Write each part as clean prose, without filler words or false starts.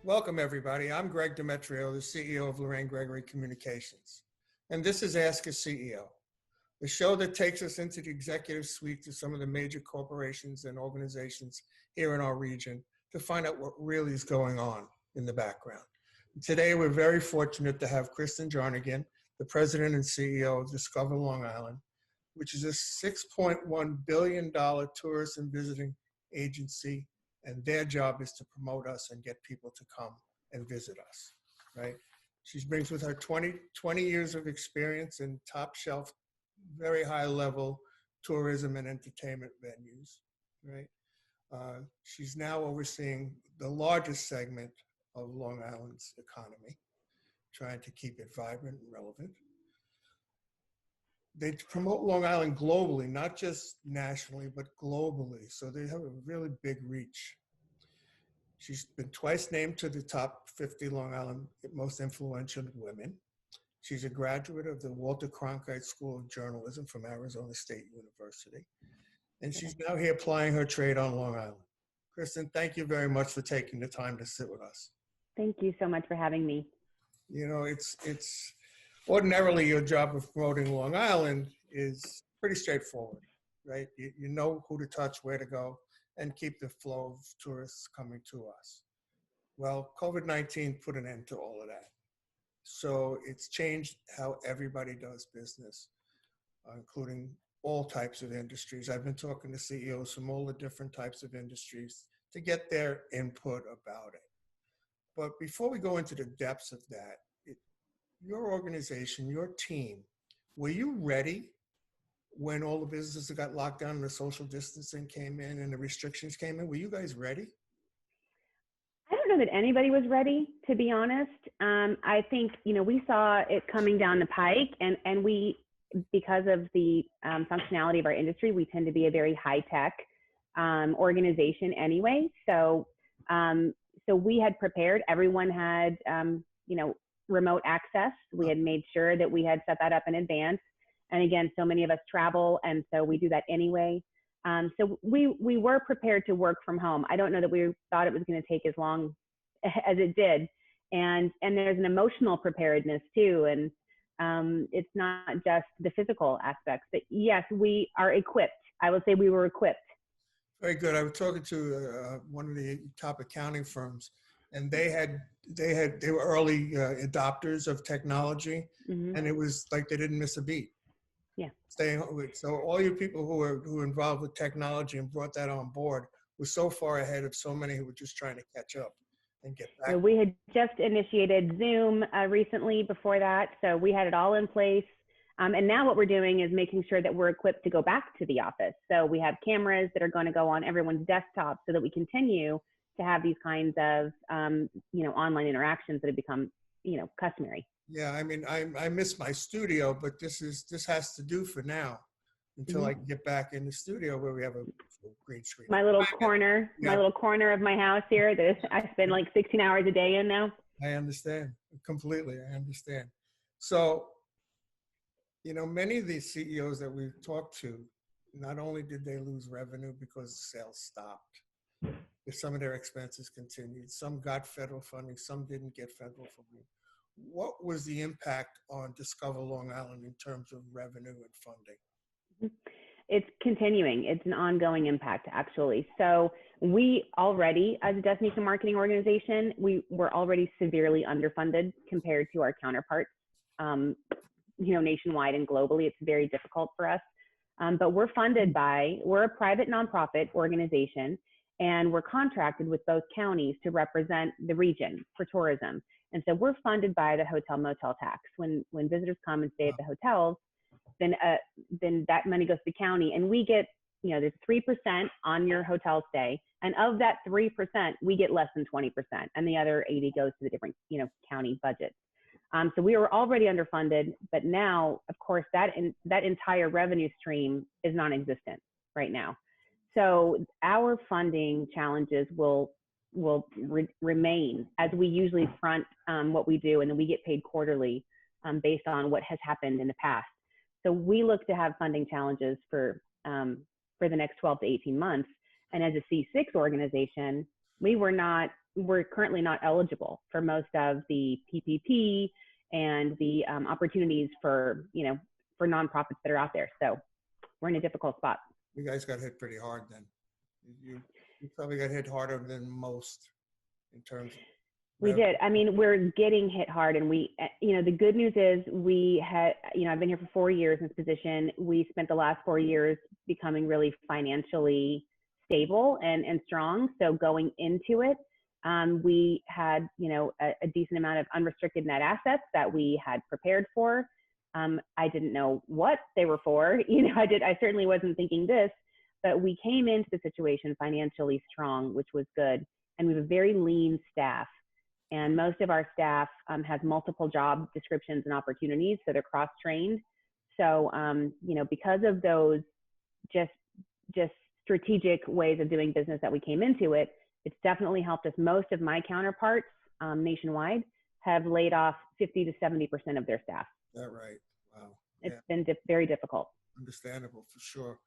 Welcome, everybody. I'm Greg Demetrio, the CEO of Lorraine Gregory Communications. And this is Ask a CEO, the show that takes us into the executive suite of some of the major corporations and organizations here in our region to find out what really is going on in the background. Today, we're very fortunate to have Kristen Jarnagin, the president and CEO of Discover Long Island, which is a $6.1 billion tourist and visiting agency, and their job is to promote us and get people to come and visit us, right? She brings with her 20 years of experience in top shelf, very high level tourism and entertainment venues, right? She's now overseeing the largest segment of Long Island's economy, trying to keep it vibrant and relevant. They promote Long Island globally, not just nationally, but globally. So they have a really big reach. She's been twice named to the top 50 Long Island most influential women. She's a graduate of the Walter Cronkite School of Journalism from Arizona State University. And she's now here applying her trade on Long Island. Kristen, thank you very much for taking the time to sit with us. Thank you so much for having me. You know, it's ordinarily your job of promoting Long Island is pretty straightforward, right? You know who to touch, where to go, and keep the flow of tourists coming to us. Well, COVID-19 put an end to all of that. So it's changed how everybody does business, including all types of industries. I've been talking to CEOs from all the different types of industries to get their input about it. But before we go into the depths of that, your organization, your team, were you ready when all the businesses got locked down and the social distancing came in and the restrictions came in? Were you guys ready? I don't know that anybody was ready, to be honest. I think, we saw it coming down the pike, and we, because of the functionality of our industry, we tend to be a very high-tech organization anyway. So we had prepared. Everyone had, remote access. We had made sure that we had set that up in advance. And again, so many of us travel, and so we do that anyway. So we were prepared to work from home. I don't know that we thought it was going to take as long as it did. And there's an emotional preparedness too. And it's not just the physical aspects, but yes, we are equipped. I would say we were equipped. Very good. I was talking to one of the top accounting firms, and they were early adopters of technology, and it was like they didn't miss a beat. Yeah. Staying with. So all you people who were involved with technology and brought that on board were so far ahead of so many who were just trying to catch up and get back. So we had just initiated Zoom recently before that, so we had it all in place. And now what we're doing is making sure that we're equipped to go back to the office. So we have cameras that are going to go on everyone's desktop so that we continue to have these kinds of, online interactions that have become, customary. Yeah, I mean, I miss my studio, but this has to do for now until I can get back in the studio where we have a green screen. My little corner of my house here that I spend like 16 hours a day in now. I understand completely. I understand. So, many of these CEOs that we've talked to, not only did they lose revenue because sales stopped, but some of their expenses continued. Some got federal funding, some didn't get federal funding. What was the impact on Discover Long Island in terms of revenue and funding? It's continuing. It's an ongoing impact, actually. So we already, as a destination marketing organization, we were already severely underfunded compared to our counterparts, nationwide and globally. It's very difficult for us. But we're a private nonprofit organization, and we're contracted with both counties to represent the region for tourism. And so we're funded by the hotel motel tax. When visitors come and stay at the hotels, then that money goes to the county, and we get, there's 3% on your hotel stay. And of that 3%, we get less than 20%, and the other 80 goes to the different, county budgets. So we were already underfunded, but now, of course, that entire revenue stream is non-existent right now. So our funding challenges will remain, as we usually front what we do, and then we get paid quarterly based on what has happened in the past. So we look to have funding challenges for the next 12 to 18 months. And as a C6 organization, we were not we're currently not eligible for most of the PPP and the opportunities for, for nonprofits that are out there. So we're in a difficult spot. You guys got hit pretty hard then. You probably got hit harder than most in terms of. We did. I mean, we're getting hit hard, and the good news is we had, I've been here for 4 years in this position. We spent the last 4 years becoming really financially stable and strong. So going into it, we had, a decent amount of unrestricted net assets that we had prepared for. I didn't know what they were for. I certainly wasn't thinking this, but we came into the situation financially strong, which was good. And we have a very lean staff. And most of our staff has multiple job descriptions and opportunities, so they're cross-trained. So, because of those just strategic ways of doing business that we came into it, it's definitely helped us. Most of my counterparts nationwide have laid off 50 to 70% of their staff. Is that right? Wow. It's been very difficult. Understandable, for sure.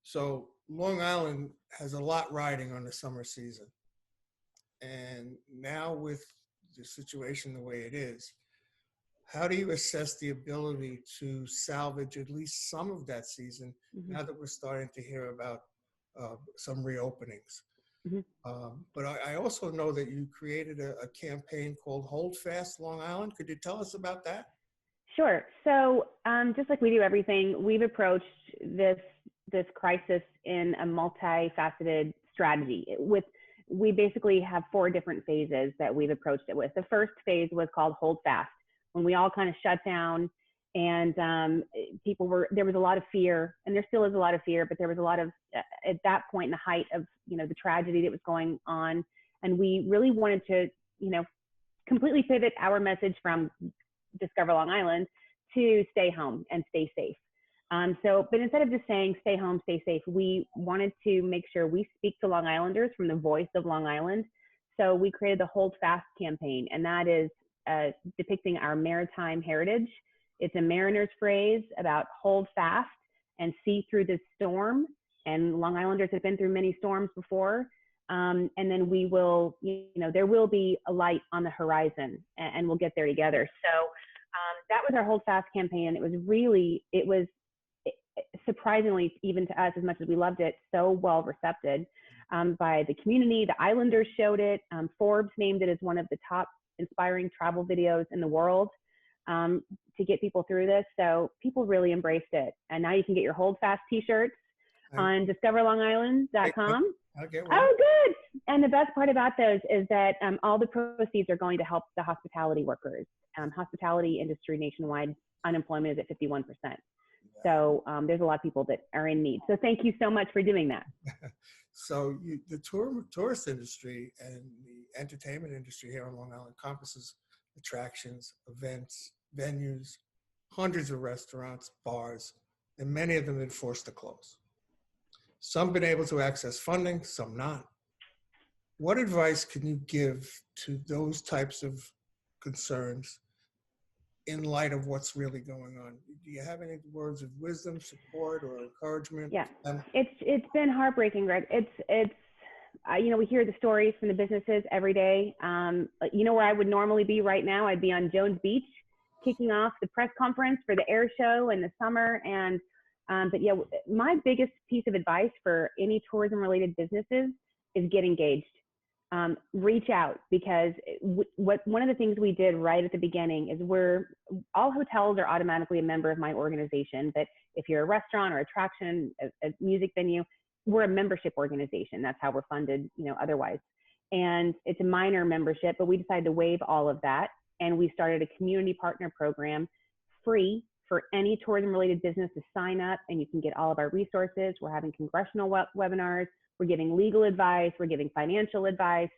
So Long Island has a lot riding on the summer season. And now with the situation the way it is, how do you assess the ability to salvage at least some of that season now that we're starting to hear about some reopenings? But I also know that you created a campaign called Hold Fast Long Island. Could you tell us about that? Sure. So just like we do everything, we've approached this crisis in a multifaceted strategy. We basically have 4 different phases that we've approached it with. The first phase was called Hold Fast, when we all kind of shut down, and there was a lot of fear, and there still is a lot of fear, but there was a lot of, at that point in the height of, the tragedy that was going on. And we really wanted to, completely pivot our message from Discover Long Island to stay home and stay safe. But instead of just saying stay home, stay safe, we wanted to make sure we speak to Long Islanders from the voice of Long Island. So we created the Hold Fast campaign, and that is depicting our maritime heritage. It's a mariner's phrase about hold fast and see through the storm. And Long Islanders have been through many storms before. And then we will, there will be a light on the horizon, and we'll get there together. So that was our Hold Fast campaign. And it was surprisingly, even to us, as much as we loved it, so well received by the community. The Islanders showed it. Forbes named it as one of the top inspiring travel videos in the world to get people through this. So people really embraced it. And now you can get your Hold Fast t-shirts on discoverlongisland.com. I'll get one. Oh, good. And the best part about those is that all the proceeds are going to help the hospitality workers. Hospitality industry nationwide, unemployment is at 51%. So there's a lot of people that are in need. So thank you so much for doing that. So the tourist industry and the entertainment industry here on Long Island encompasses attractions, events, venues, hundreds of restaurants, bars, and many of them have been forced to close. Some been able to access funding, some not. What advice can you give to those types of concerns in light of what's really going on? Do you have any words of wisdom, support, or encouragement? Yeah, it's been heartbreaking, Greg. It's we hear the stories from the businesses every day. Where I would normally be right now, I'd be on Jones Beach, kicking off the press conference for the air show in the summer. And but yeah, my biggest piece of advice for any tourism-related businesses is get engaged. Reach out, because one of the things we did right at the beginning is all hotels are automatically a member of my organization. But if you're a restaurant or attraction, a music venue, we're a membership organization. That's how we're funded, otherwise. And it's a minor membership, but we decided to waive all of that. And we started a community partner program, free for any tourism related business to sign up, and you can get all of our resources. We're having congressional webinars. We're giving legal advice. We're giving financial advice.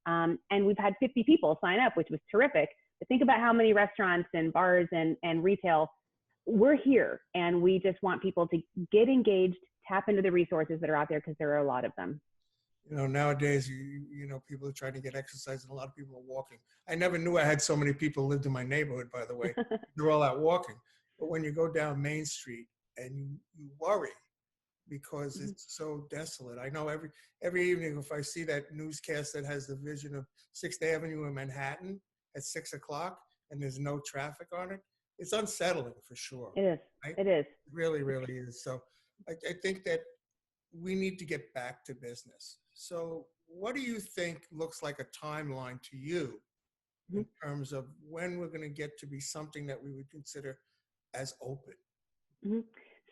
And we've had 50 people sign up, which was terrific. But think about how many restaurants and bars and retail. We're here, and we just want people to get engaged, tap into the resources that are out there, because there are a lot of them. Nowadays, people are trying to get exercise, and a lot of people are walking. I never knew I had so many people lived in my neighborhood, by the way. They're all out walking. But when you go down Main Street and you worry because Mhm. it's so desolate. I know every evening if I see that newscast that has the vision of 6th Avenue in Manhattan at 6 o'clock and there's no traffic on it, it's unsettling for sure. It is. Right? It is. It really, really is. So I think that we need to get back to business. So what do you think looks like a timeline to you Mhm. in terms of when we're going to get to be something that we would consider as open? Mhm.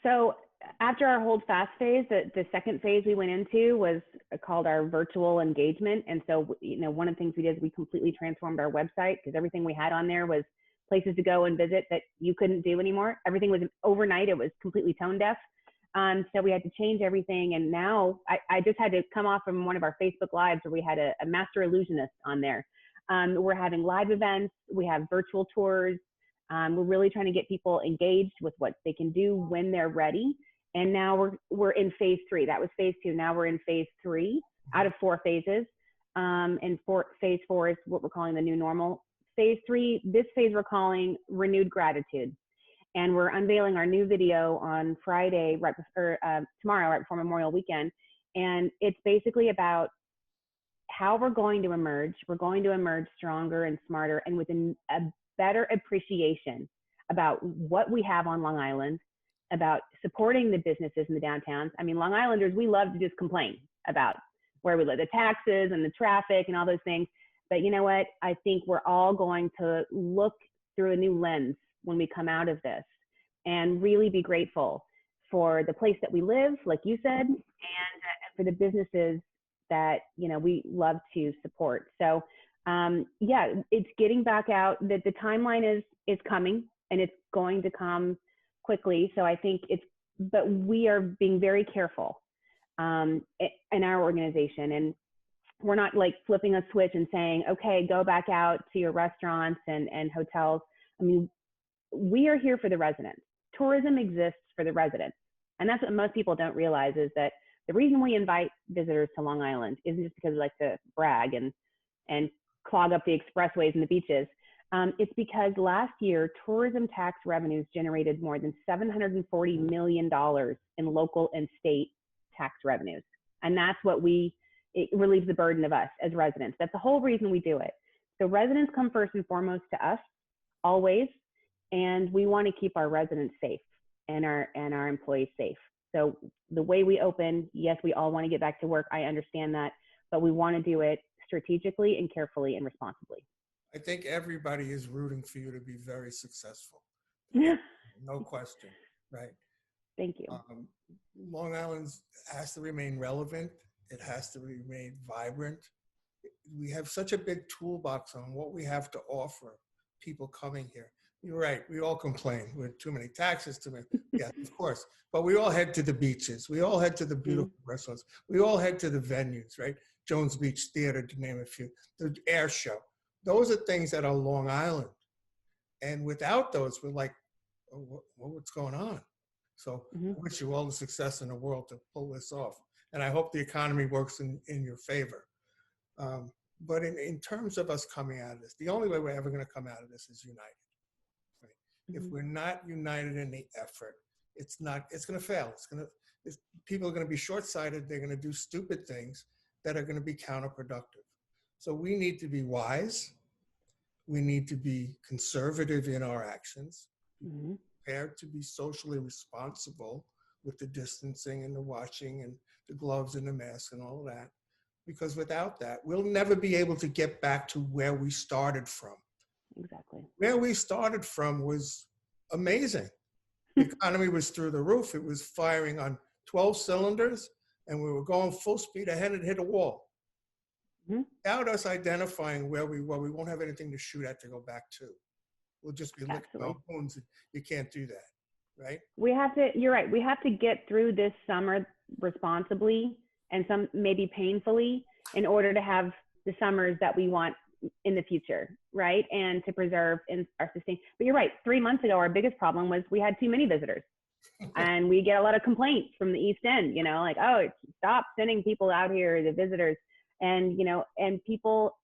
So after our hold fast phase, the second phase we went into was called our virtual engagement. And so, one of the things we did is we completely transformed our website because everything we had on there was places to go and visit that you couldn't do anymore. Everything was overnight. It was completely tone deaf. So we had to change everything. And now I just had to come off from one of our Facebook Lives where we had a master illusionist on there. We're having live events. We have virtual tours. We're really trying to get people engaged with what they can do when they're ready. And now we're in phase 3. That was phase 2. Now we're in phase 3 out of 4 phases. Phase 4 is what we're calling the new normal. Phase 3, this phase we're calling renewed gratitude. And we're unveiling our new video on Friday, tomorrow, right before Memorial Weekend. And it's basically about how we're going to emerge. We're going to emerge stronger and smarter and with a better appreciation about what we have on Long Island, about supporting the businesses in the downtowns. I mean, Long Islanders, we love to just complain about where we live, the taxes and the traffic and all those things. But you know what? I think we're all going to look through a new lens when we come out of this and really be grateful for the place that we live, like you said, and for the businesses that we love to support. So yeah, it's getting back out. That the timeline is coming, and it's going to come quickly. So I think but we are being very careful in our organization, and we're not like flipping a switch and saying, okay, go back out to your restaurants and hotels. I mean, we are here for the residents. Tourism exists for the residents. And that's what most people don't realize, is that the reason we invite visitors to Long Island isn't just because we like to brag and clog up the expressways and the beaches. It's because last year, tourism tax revenues generated more than $740 million in local and state tax revenues. And that's what it relieves the burden of us as residents. That's the whole reason we do it. So residents come first and foremost to us, always. And we want to keep our residents safe and our employees safe. So the way we open, yes, we all want to get back to work. I understand that, but we want to do it strategically and carefully and responsibly. I think everybody is rooting for you to be very successful. No question, right? Thank you. Long Island has to remain relevant. It has to remain vibrant. We have such a big toolbox on what we have to offer people coming here. You're right. We all complain with too many taxes, too many. Yeah, of course. But we all head to the beaches. We all head to the beautiful restaurants. We all head to the venues, right? Jones Beach Theater, to name a few. The air show. Those are things that are Long Island. And without those, we're like, oh, what's going on? So I wish you all the success in the world to pull this off. And I hope the economy works in your favor. But in terms of us coming out of this, the only way we're ever going to come out of this is united. Right? If we're not united in the effort, it's going to fail. People are going to be short-sighted. They're going to do stupid things that are going to be counterproductive. So we need to be wise. We need to be conservative in our actions, prepared to be socially responsible with the distancing and the washing and the gloves and the mask and all of that. Because without that, we'll never be able to get back to where we started from. Exactly. Where we started from was amazing. The economy was through the roof. It was firing on 12 cylinders, and we were going full speed ahead and hit a wall. Without us identifying where we were, we won't have anything to shoot at to go back to. We'll just be licking our wounds. You can't do that, right? You're right. We have to get through this summer responsibly and some maybe painfully in order to have the summers that we want in the future, right? And to preserve our sustain. But you're right. 3 months ago, our biggest problem was we had too many visitors. And we get a lot of complaints from the East End, like, oh, stop sending people out here, the visitors. And, and people,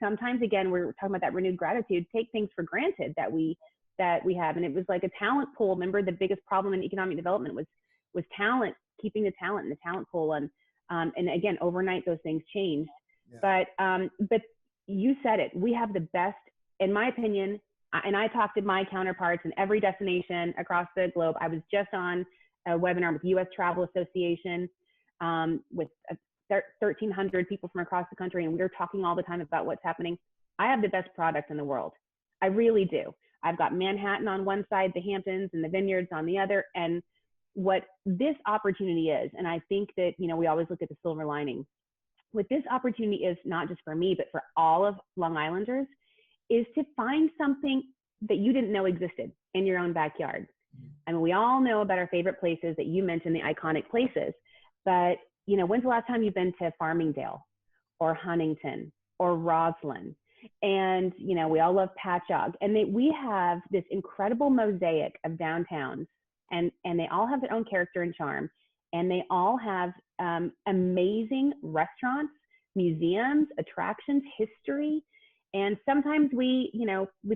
sometimes, again, we're talking about that renewed gratitude, take things for granted that we have. And it was like a talent pool. Remember, the biggest problem in economic development was talent keeping the talent in the talent pool. And again, overnight, those things changed. Yeah. But you said it, we have the best, in my opinion, and I talked to my counterparts in every destination across the globe. I was just on a webinar with U.S. Travel Association with 1,300 people from across the country, and we were talking all the time about what's happening. I have the best product in the world. I really do. I've got Manhattan on one side, the Hamptons and the Vineyards on the other. And what this opportunity is, and I think that, you know, we always look at the silver lining. What this opportunity is, not just for me, but for all of Long Islanders, is to find something that you didn't know existed in your own backyard. I mean, we all know about our favorite places that you mentioned, the iconic places, but, you know, when's the last time you've been to Farmingdale or Huntington or Roslyn? And, you know, we all love Patchogue, and we have this incredible mosaic of downtowns, and they all have their own character and charm, and they all have amazing restaurants, museums, attractions, history. And sometimes we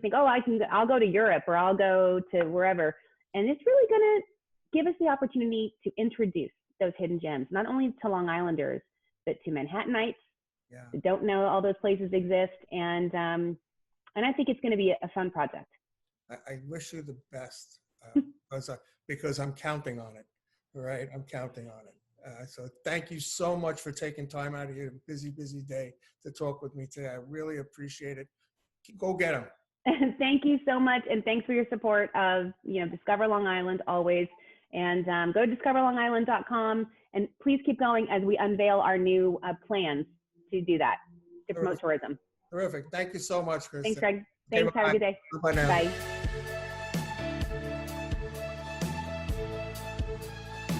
think, oh, I'll go to Europe, or I'll go to wherever. And it's really going to give us the opportunity to introduce those hidden gems, not only to Long Islanders, but to Manhattanites that don't know all those places exist. And I think it's going to be a fun project. I wish you the best because I'm counting on it. All right, I'm counting on it. So thank you so much for taking time out of your busy day to talk with me today. I really appreciate it. Go get them. Thank you so much. And thanks for your support of, Discover Long Island always. And go to discoverlongisland.com, and please keep going as we unveil our new plans to do that, to promote tourism. Terrific. Thank you so much, Kristen. Thanks, Greg. Thanks. Okay, have a good day. Bye now. Bye.